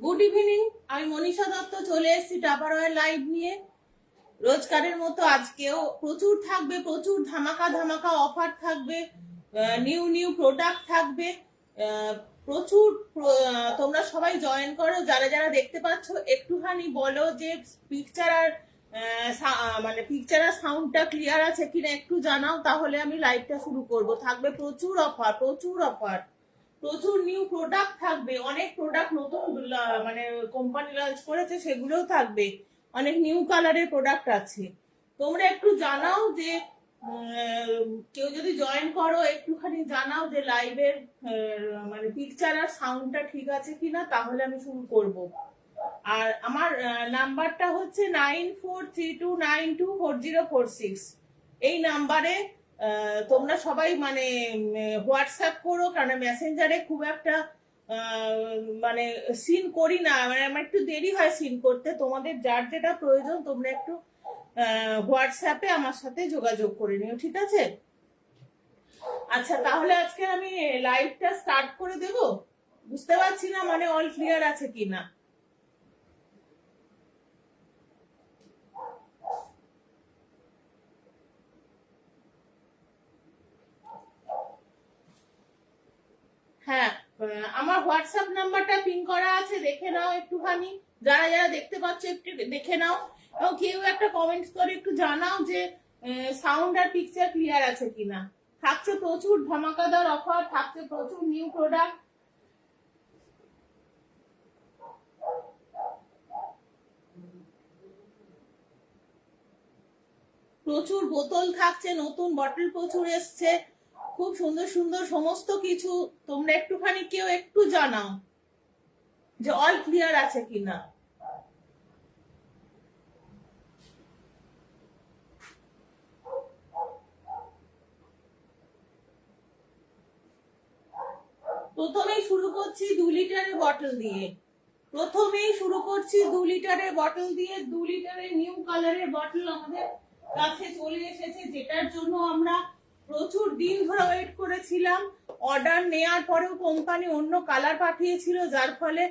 Good evening. আমি মনীষা দত্ত চলে এসেছি টাপারওয়ার লাইভ নিয়ে। রোজকারের মতো আজকেও প্রচুর থাকবে, প্রচুর ধামাকা ধামাকা অফার থাকবে, নিউ নিউ প্রোডাক্ট থাকবে, প্রচুর। তোমরা সবাই জয়েন করো। যারা যারা দেখতে পাচ্ছ একটুখানি বলো যে পিকচার আর মানে পিকচার আর সাউন্ডটা ক্লিয়ার আছে কিনা একটু জানাও, তাহলে আমি লাইভটা শুরু করব। থাকবে প্রচুর অফার, প্রচুর অফার, প্রচুর নিউ প্রোডাক্ট থাকবে। অনেক প্রোডাক্ট নতুন মানে কোম্পানি লঞ্চ করেছে, সেগুলোও থাকবে। অনেক নিউ কালারের প্রোডাক্ট আছে। তোমরা একটু জানাও যে কেউ যদি জয়েন করো একটুখানি জানাও যে লাইভের মানে পিকচার আর সাউন্ডটা ঠিক আছে কিনা, তাহলে আমি শুরু করব। আর আমার নাম্বারটা হচ্ছে 9432924046। এই নাম্বারে তোমরা সবাই মানে হোয়াটসঅ্যাপ করো, কারণ মেসেঞ্জারে খুব একটা মানে সিন করি না, মানে আমার একটু দেরি হয় সিন করতে। তোমাদের যার যেটা প্রয়োজন তোমরা একটু হোয়াটসঅ্যাপে আমার সাথে যোগাযোগ করে নিও, ঠিক আছে? আচ্ছা, তাহলে আজকে আমি লাইভটা স্টার্ট করে দেব। বুঝতে পারছি না মানে অল ক্লিয়ার আছে কিনা। হ্যাঁ, আমার হোয়াটসঅ্যাপ নাম্বারটা পিন করা আছে, দেখে নাও একটুখানি। যারা যারা দেখতে পাচ্ছ একটু দেখে নাও, এবং কেউ একটা কমেন্টস করে একটু জানাও যে সাউন্ড আর পিকচার ক্লিয়ার আছে কিনা। থাকছে প্রচুর ধামাকাদার অফার, থাকছে প্রচুর নিউ প্রোডাক্ট। প্রচুর বোতল থাকছে, নতুন বটল প্রচুর এসছে, খুব সুন্দর সুন্দর সমস্ত কিছু। তোমরা একটুখানি কেউ একটু জানাও যে অল ক্লিয়ার আছে কিনা। প্রথমেই শুরু করছি 2 লিটারের বটল দিয়ে। 2 লিটারের বটল দিয়ে। 2 লিটারের নিউ কালারের বটল আমাদের কাছে চলে এসেছে, যেটার জন্য আমরা প্রচুর দিন ধরে ওয়েট করেছিলাম। অর্ডার নেওয়ার পরেও কোম্পানি অন্য কালার পাঠিয়েছিল, যার ফলে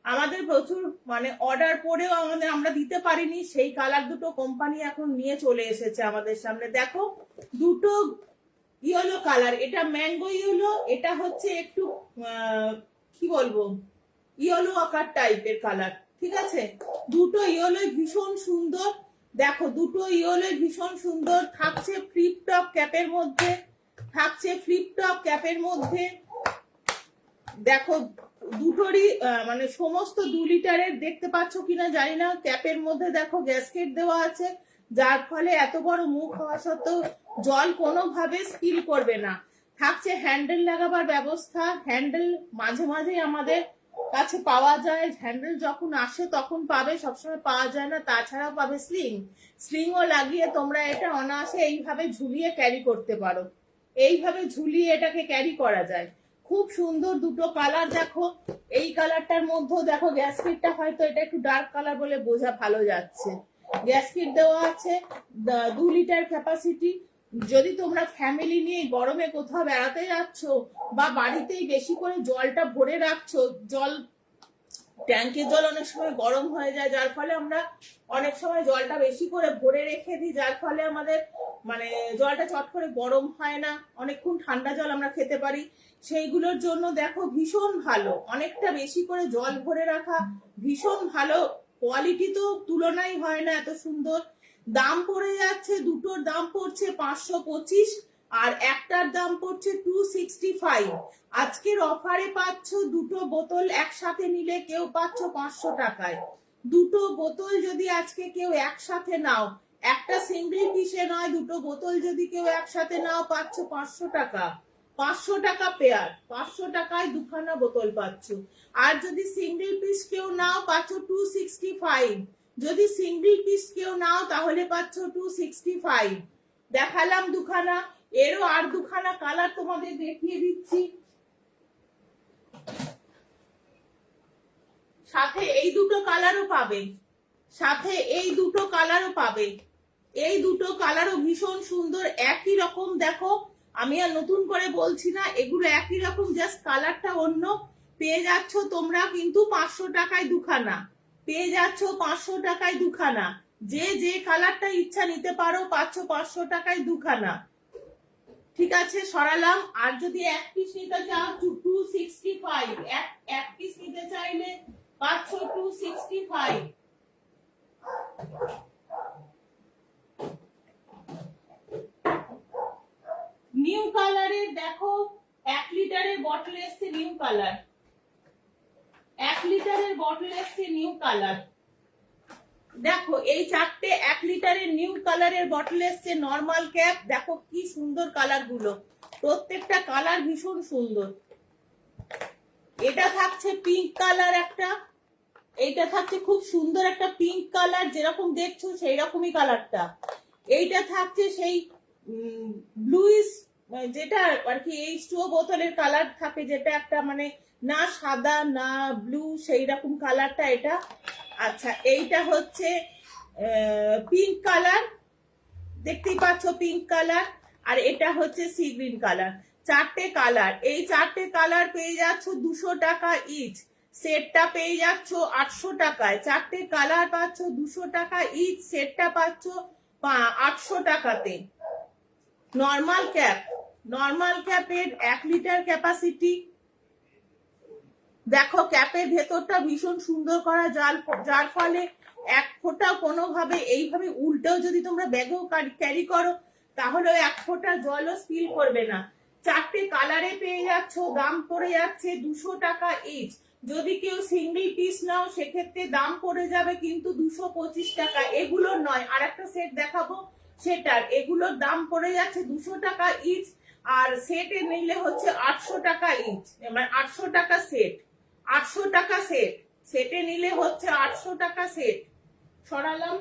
আমাদের প্রচুর মানে অর্ডার পরেও আমরা দিতে পারিনি। সেই কালার দুটো কোম্পানি এখন নিয়ে চলে এসেছে আমাদের সামনে। দেখো, দুটো ইয়েলো কালার, এটা ম্যাঙ্গো ইয়েলো, এটা হচ্ছে একটু কি বলবো ইয়েলো আকার টাইপের কালার, ঠিক আছে? দুটো ইয়েলো ভীষণ সুন্দর। দেখো, দুটো ইয়েলো ভীষণ সুন্দর। থাকছে ফ্লিপ টপ ক্যাপের মধ্যে, দেখো দুটোরই মানে সমস্ত 2 লিটারের দেখতে পাচ্ছ কিনা জানি না। ক্যাপের মধ্যে দেখো গ্যাসকেট দেওয়া আছে, যার ফলে এত বড় মুখ হওয়া সত্ত্বেও জল কোনোভাবে স্পিল করবে না। থাকছে হ্যান্ডেল লাগাবার ব্যবস্থা। হ্যান্ডেল মাঝে মাঝে আমাদের কাছে পাওয়া যায়, হ্যান্ডেল যখন আসে তখন পাবে, সবসময় পাওয়া যায় না। তাছাড়াও পাবে স্লিংও লাগিয়ে তোমরা এটা অনায়াসে এইভাবে ঝুলিয়ে ক্যারি করতে পারো। এইভাবে ঝুলিয়ে এটাকে ক্যারি করা যায়। খুব সুন্দর দুটো কালার। দেখো, এই কালারটার মধ্যেও দেখো গ্যাসকিটটা, হয়তো এটা একটু ডার্ক কালার বলে বোঝা ভালো যাচ্ছে। গ্যাসকিট দেওয়া আছে, 2 লিটার ক্যাপাসিটি। যদি তোমরা ফ্যামিলি নিয়ে গরমে কোথাও বেড়াতে যাচ্ছ বা বাড়িতেই বেশি করে জলটা ভরে রাখছো, ট্যাঙ্কের জল অনেক সময় গরম হয়ে যায়, যার ফলে আমরা অনেক সময় জলটা বেশি করে ভরে রেখে দিই, যার ফলে আমাদের মানে জলটা চট করে গরম হয় না, অনেকক্ষণ ঠান্ডা জল আমরা খেতে পারি। সেইগুলোর জন্য দেখো ভীষণ ভালো, অনেকটা বেশি করে জল ভরে রাখা ভীষণ ভালো। কোয়ালিটি তো তুলনাই হয় না, এত সুন্দর। দাম পড়ে যাচ্ছে, দুটোর দাম পড়ছে 525, আর একটার দাম পড়ছে 265। আজকের অফারে পাচ্ছ দুটো বোতল একসাথে নিলে কেউ পাচ্ছ 500 টাকায়। দুটো বোতল যদি আজকে কেউ একসাথে নাও, একটা সিঙ্গেল পিসে নয়, দুটো বোতল যদি কেউ একসাথে নাও পাচ্ছ 500 টাকা। 500 টাকা পেয়ার, 500 টাকায় দুখানা বোতল পাচ্ছ। আর যদি সিঙ্গেল পিস কেউ নাও পাচ্ছ 265। যদি সিঙ্গেল পিস কেউ নাও তাহলে পাচ্ছ 265। দেখালাম দুখানা, এরও আর দুখানা কালার তোমাদের দেখিয়ে দিচ্ছি। সাথে এই দুটো কালারও পাবে, এই দুটো কালারও ভীষণ সুন্দর, একই রকম। দেখো, আমি আর নতুন করে বলছি না, এগুলো একই রকম, জাস্ট কালারটা অন্য। পেয়ে যাচ্ছ তোমরা কিন্তু 500 টাকায় দুখানা, পেয়ে যাচ্ছ 500 টাকায় দুখানা। যে যে কালারটা ইচ্ছা নিতে পারো, পাচ্ছ 500 টাকায় দুখানা। ঠিক আছে, সরালাম। আর যদি এক পিস নিতে চাও 265, এক পিস নিতে চাইলে পাচ্ছ 265। নিউ কালারের দেখো 1 লিটারের বটল এসছে নিউ কালার, 1 লিটারের বটল এসছে নিউ কালার। দেখো এই চারটে 1 লিটারের নিউ কালারের বটল এসছে নরমাল ক্যাপ। দেখো কি সুন্দর কালার গুলো, প্রত্যেকটা কালার ভীষণ সুন্দর। এটা থাকছে পিঙ্ক কালার একটা, এইটা থাকছে খুব সুন্দর একটা পিঙ্ক কালার, যেরকম দেখছো সেই রকমই কালারটা। এইটা থাকছে সেই ব্লুইশ, যেটা আর কি H2O বোতলের কালার থাকে, যেটা একটা মানে না সাদা না ব্লু, সেই রকম কালারটা এটা। আচ্ছা, এইটা হচ্ছে পিঙ্ক কালার, দেখতেই পাচ্ছ পিঙ্ক কালার। আর এটা হচ্ছে সি গ্রিন কালার। চারটে কালার, এই চারটে কালার পেয়ে যাচ্ছ 200 টাকা ইচ। সেটটা পেয়ে যাচ্ছ 800 টাকায়। চারটে কালার পাচ্ছ 200 টাকা ইচ, সেটটা পাচ্ছ 800 টাকাতে। নরমাল ক্যাপ, নরমাল ক্যাপের 1 লিটার ক্যাপাসিটি। দেখো ক্যাপের ভেতরটা ভীষণ সুন্দর করা, যার ফলে এক ফোঁটা কোনোভাবে এইভাবে উল্টেও যদি তোমরা ব্যাগেও ক্যারি করো তাহলে এক ফোঁটা জলও স্পিল করবে না। চারটে কালারে পেয়ে যাচ্ছ, দাম পড়ে যাচ্ছে 200 টাকা ইচ। যদি কেউ সিঙ্গেল পিস নাও সেক্ষেত্রে দাম পড়ে যাবে কিন্তু 225 টাকা। এগুলোর নয়, আর একটা সেট দেখাবো সেটার, এগুলোর দাম পড়ে যাচ্ছে 200 টাকা ইচ। আর সেটে নিলে হচ্ছে 800 টাকা ইচ, মানে 800 টাকা সেট, 800 টাকা সেট। সেটে নিলে হচ্ছে 800 টাকা সেট। সরালাম।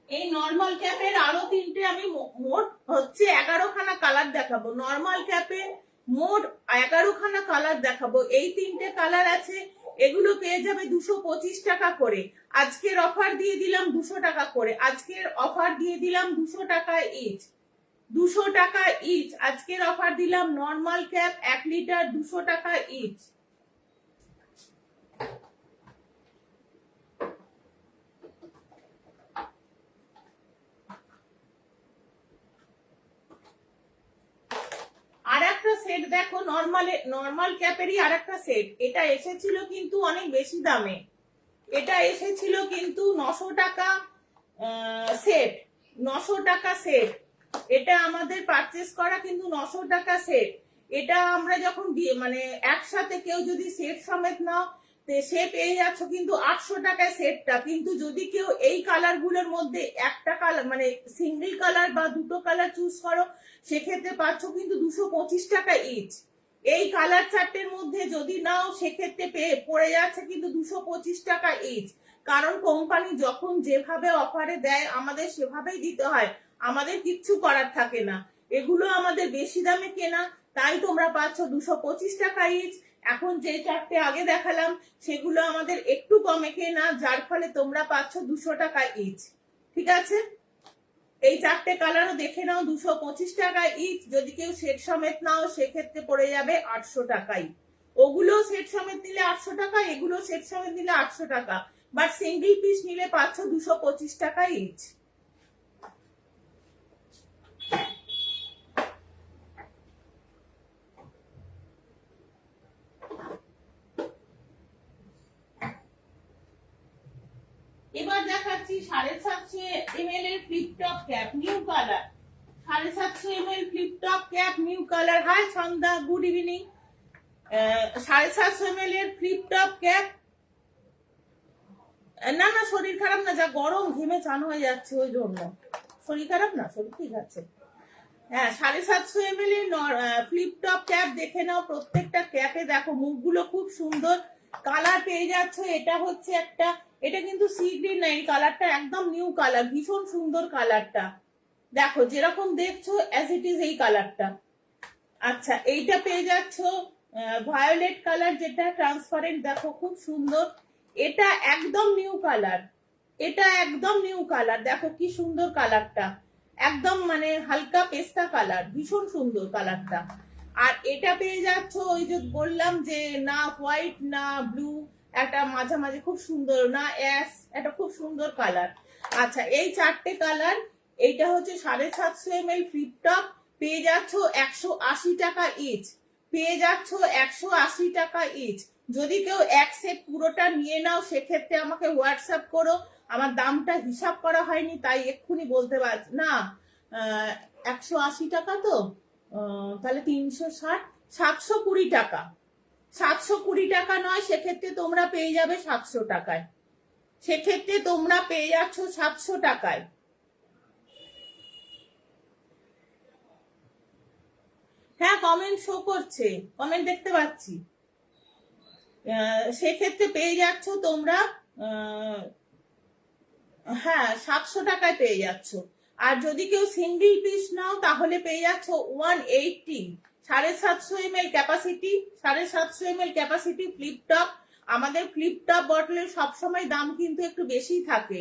এই নরমাল ক্যাপের আরো তিনটে আমি মোট হচ্ছে 11 খানা কালার দেখাবো। নরমাল ক্যাপে মোট 11 খানা কালার দেখাবো। এই তিনটে কালার আছে, এগুলো পেয়ে যাবে 225 টাকা করে। আজকের অফার দিয়ে দিলাম 200 টাকা করে, আজকের অফার দিয়ে দিলাম 200 টাকা ইচ, 200 টাকা ইচ আজকের অফার দিলাম। নরমাল ক্যাপ 1 লিটার 200 টাকা ইচ। আর একটা সেট দেখো, নরমাল ক্যাপেরই আর একটা সেট। এটা এসেছিল কিন্তু অনেক বেশি দামে, এটা এসেছিল কিন্তু 900 টাকা সেট, 900 টাকা সেট। এটা আমাদের পারচেস করা কিন্তু 900 টাকা সেট। এটা আমরা যখন মানে একসাথে কেউ যদি সেট সমেত নাও সে পেয়ে যাচ্ছ কিন্তু 800 টাকায় সেটটা। কিন্তু যদি কেউ এই কালার গুলোর মধ্যে একটা কালার মানে সিঙ্গেল কালার বা দুটো কালার চুজ করো সেক্ষেত্রে পাচ্ছ কিন্তু 225 টাকা ইচ। এই কালার চারটের মধ্যে যদি নাও সেক্ষেত্রে পড়ে যাচ্ছে কিন্তু 225 টাকা ইচ। কারণ কোম্পানি যখন যেভাবে অফারে দেয় আমাদের সেভাবেই দিতে হয়, আমাদের কিচ্ছু করার থাকে না। এগুলো আমাদের বেশি দামে কেনা, তাই তোমরা পাচ্ছ 225 টাকা ইচ। এখন যে চারটে আগে দেখালাম সেগুলো আমাদের একটু কমে কেনা, যার ফলে তোমরা পাচ্ছ 200 টাকা ইচ। ঠিক আছে, এই চারটে কালারও দেখে নাও 225 টাকা ইচ। যদি কেউ সেট সমেত নাও সেক্ষেত্রে পড়ে যাবে 800 টাকাই। ওগুলো সেট সমেত নিলে 800 টাকা, এগুলো সেট সমেত নিলে 800 টাকা, বাট সিঙ্গেল পিস নিলে পাচ্ছ 225 টাকা ইচ। এবার দেখাচ্ছি 750 ml এর flip top cap new colour. 750 ml flip top cap new colour. Hi Chhanda, good evening. 750 ml এর ফ্লিপ টপ ক্যাপ। না না শরীর খারাপ না, যা গরম ঘেমে চান হয়ে যাচ্ছে ওই জন্য। শরীর খারাপ না, শরীর ঠিক আছে। হ্যাঁ, 750 ml এর ফ্লিপ টপ ক্যাপ দেখে নাও। প্রত্যেকটা ক্যাপে দেখো মুখগুলো খুব সুন্দর, কালার পেয়ে যাচ্ছে। এটা হচ্ছে একটা, এটা কিন্তু সি গ্রিন না, এই কালারটা একদম নিউ কালার, ভীষণ সুন্দর কালারটা। দেখো যেরকম দেখছো অ্যাজ ইট ইজ এই কালারটা। আচ্ছা, এইটা পেয়ে যাচ্ছ ভায়োলেট কালার, যেটা ট্রান্সপারেন্ট, দেখো খুব সুন্দর। এটা একদম নিউ কালার, এটা একদম নিউ কালার, দেখো কি সুন্দর কালারটা, একদম মানে হালকা পেস্তা কালার, ভীষণ সুন্দর কালারটা। আর এটা পেয়ে যাচ্ছ ওই যে বললাম যে না হোয়াইট না ব্লু, একটা মাঝামাঝি খুব সুন্দর, না অ্যাশ, এটা খুব সুন্দর কালার। আচ্ছা এই চারটে কালার, এইটা হচ্ছে 750 ml ফ্লিপ টপ, পেয়ে যাচ্ছ 180 টাকা ইচ, পেয়ে যাচ্ছ 180 টাকা ইচ। যদি কেউ এক সেট পুরোটা নিয়ে নাও সেক্ষেত্রে আমাকে হোয়াটসঅ্যাপ করো, আমার দামটা হিসাব করা হয়নি তাই এক্ষুনি বলতে পারছি না। 180 টাকা তো তাহলে 360, 720 টাকা, 720 টাকা নয়, সেক্ষেত্রে তোমরা পেয়ে যাবে 700 টাকায়, সেক্ষেত্রে তোমরা পেয়ে যাচ্ছ 700 টাকায়। হ্যাঁ কমেন্ট শো করছে, কমেন্ট দেখতে পাচ্ছি। সেক্ষেত্রে পেয়ে যাচ্ছ তোমরা হ্যাঁ 700 টাকায় পেয়ে যাচ্ছ। আর যদি কেউ সিঙ্গেল পিস নাও তাহলে পেয়ে যাচ্ছ 180, 750 ml capacity, 750 ml capacity flip top. আমাদের ফ্লিপ টপ বটলের সবসময় দাম কিন্তু একটু বেশি থাকে,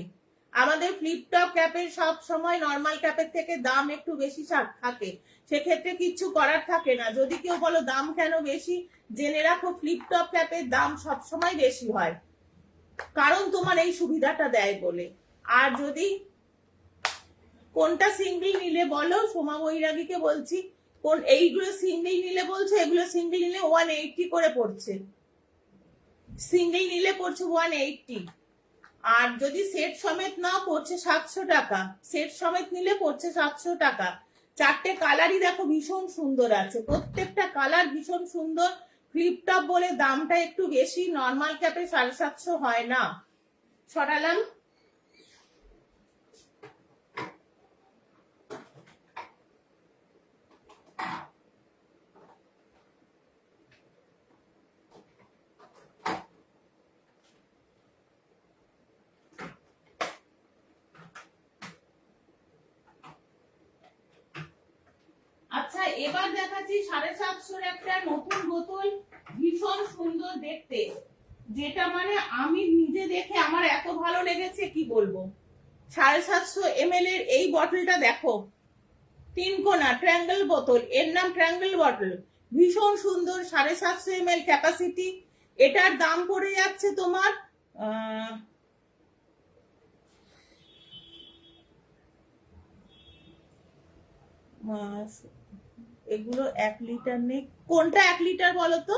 আমাদের ফ্লিপ টপ ক্যাপের সব সময় নর্মাল ক্যাপের থেকে দাম একটু বেশি থাকে, সেক্ষেত্রে কিচ্ছু করার থাকে না। যদি কেউ বলো দাম কেন বেশি, জেনে রাখো ফ্লিপ টপ ক্যাপের দাম সবসময় বেশি হয়, কারণ তোমার এই সুবিধাটা দেয় বলে। আর যদি কোনটা সিঙ্গেল নিলে বলো, সোমা বৈরাগীকে বলছি, কোন এইগুলো সিঙ্গেল নিলে বলছো, এগুলো সিঙ্গেল নিলে 180 করে পড়ছে, সিঙ্গেল নিলে পড়ছে 180। আর যদি সেট সমেত নাও পড়ছে 700 টাকা, সেট সমেত নিলে পড়ছে 700 টাকা। চারটে কালারই দেখো ভীষণ সুন্দর আছে, প্রত্যেকটা কালার ভীষণ সুন্দর। ফ্লিপ টপ বলে দামটা একটু বেশি, নর্মাল ক্যাপে 750 হয় না। সরালাম। আচ্ছা এবার দেখাচ্ছি 750 একটা নতুন বোতল, ভীষণ সুন্দর দেখতে, যেটা মানে আমি নিজে দেখে আমার এত ভালো লেগেছে কি বলবো। 750 ml এর এই বটলটা দেখো, 3 কোনা ট্রায়াঙ্গেল বোতল, এর নাম ট্রায়াঙ্গেল বটল, ভীষণ সুন্দর, 750 ml ক্যাপাসিটি। এটার দাম পড়ে যাচ্ছে তোমার এগুলো 1 লিটার নেই, কোনটা 1 লিটার বলো তো?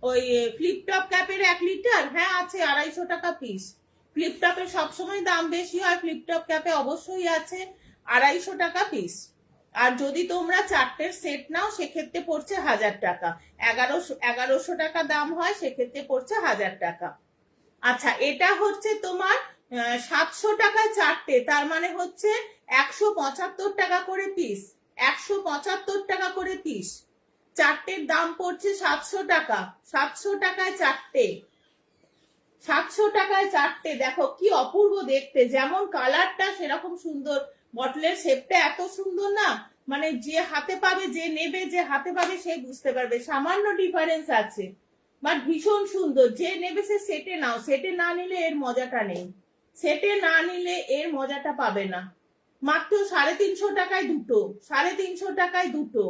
ওই ফ্লিপ টপ ক্যাপের 1 লিটার, হ্যাঁ আছে 250 টাকা পিস। ফ্লিপ টপের সবসময় দাম বেশি হয়, ফ্লিপ টপ ক্যাপে অবশ্যই আছে 250 টাকা পিস। আর যদি তোমরা চারটের সেট নাও সেক্ষেত্রে পড়ছে 1000 টাকা, 1100 টাকা দাম হয়, সেক্ষেত্রে পড়ছে 1000 টাকা। আচ্ছা এটা হচ্ছে তোমার 700 টাকায় চারটে, তার মানে হচ্ছে 175 টাকা করে পিস, 175 টাকা করে পিস। চারটের দাম পড়ছে 700 টাকা, 700 টাকায় চারটে, 700 টাকায় চারটে। দেখো কি অপূর্ব দেখতে, যেমন কালারটা সেরকম সুন্দর, বটলের শেপটা এত সুন্দর না, মানে যে হাতে পাবে, যে নেবে, যে হাতে পাবে সে বুঝতে পারবে সামান্য ডিফারেন্স আছে, বাট ভীষণ সুন্দর। যে নেবে সে সেটে নাও, সেটে না নিলে এর মজাটা নেই, সেটে না নিলে এর মজাটা পাবে না। মাত্র 350 টাকায় দুটো, 350 টাকায় দুটো।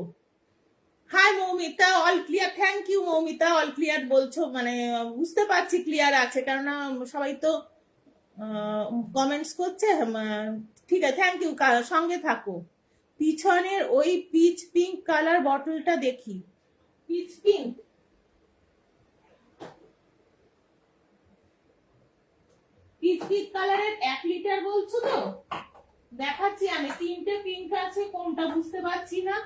Hi Moumita, all clear, thank you Moumita, all clear বলছো, মানে বুঝতে পারছি ক্লিয়ার আছে, কেননা সবাই তো কমেন্টস করছে। ঠিক আছে, থ্যাংক ইউ, সঙ্গে থাকো। পিছনের ওই পিচ পিঙ্ক কালার বটলটা দেখি, পিচ পিঙ্ক, পিচ পিঙ্ক কালারের 1 লিটার বলছো তো? দেখাচ্ছি আমি, 3টে পিঙ্ক আছে, কোনটা বুঝতে পারছি না।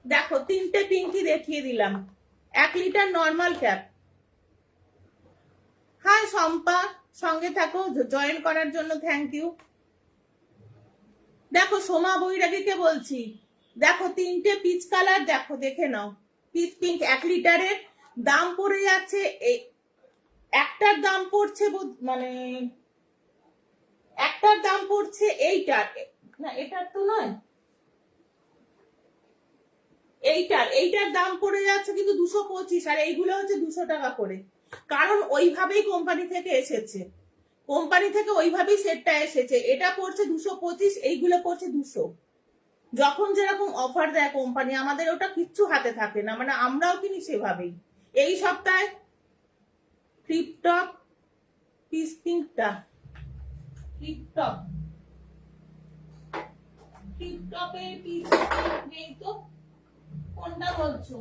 দেখো 3টে পিঙ্কই দেখিয়ে দিলাম, 1 litre normal cap. Hi Shampa, সঙ্গে থাকো, জয়েন করার জন্য থ্যাংক ইউ। দেখো সোমা বৈরাগীকে বলছি, দেখো 3টে পিচ কালার, দেখো দেখে নাও, পিচ পিঙ্ক 1 লিটারের দাম পড়ে যাচ্ছে, একটার দাম পড়ছে মানে একটার দাম পড়ছে এইটার, না এটার তো নয়, এইটার দাম পড়ে যাচ্ছে কিন্তু 225, আর এইগুলো হচ্ছে 200 টাকা করে, কারণ ওইভাবেই কোম্পানি থেকে এসেছে। কোম্পানি থেকে ওইভাবেই সেটটা এসেছে। এটা পড়ছে 225, এইগুলো পড়ছে 200। যখন যেরকম অফার দেয় কোম্পানি, আমাদের ওটা কিচ্ছু হাতে থাকে না, মানে আমরাও কিনি সেভাবেই। এই সপ্তাহে ফ্লিপটপ পিস পিঙ্কটা, ফ্লিপটপে পিস পিঙ্ক নেই তো, কোনটা বলছো?